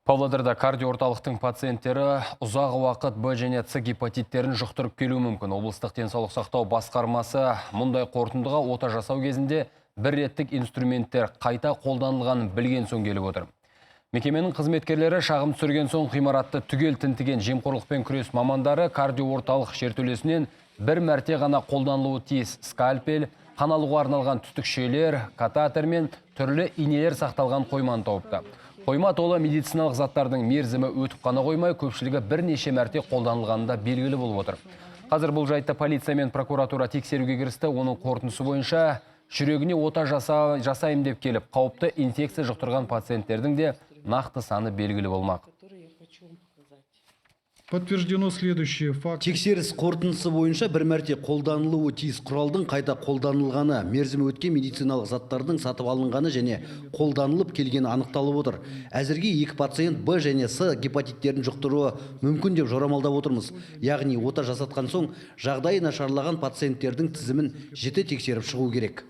Павлодарда кардиорталықтың пациенттері ұзақ уақыт Б және С гепатиттерін жұқтырып келуі мүмкін. Облыстық денсаулық сақтау басқармасы мұндай қорытындыға ота жасау кезінде бір реттік инструменттер қайта қолданылғанын білген соң келіп отыр. Мекеменің қызметкерлері шағым түсірген соң ғимаратты түгел тінтіген жемқорлықпен күрес мамандары кардиорталық жертөлесінен бір мәрте ғана қолданылуы тиіс скальпель, қан алуға арналған түтікшелер, катетер мен түрлі инелер сақталған қойманы тауыпты. Қойма толы медициналық заттардың мерзімі өтіп қана қоймай, көпшілігі бірнеше мәрте қолданылғанында белгілі болып отыр. Қазір бұл жайтты полиция мен прокуратура тексеруге кірісті. Оның қорытындысы бойынша жүрегіне ота жасайым деп келіп, қауіпті инфекция жұқтырған пациенттердің де нақты саны белгілі болмақ. Подтверждено следующее факт. Тексеріс қорытындысы бойынша бір мәрте қолданылуы тиіс құралдың қайта қолданылғаны, мерзімі өткен медициналық заттардың сатып алынғаны және қолданылып келгені анықталып отыр. Әзірге 2 пациент Б және С гепатиттерін жұқтыруы мүмкін деп жорамалдап отырмыз. Яғни ота жасатқан соң жағдайы нашарлаған пациенттердің тізімін жіті тексеріп шығу керек.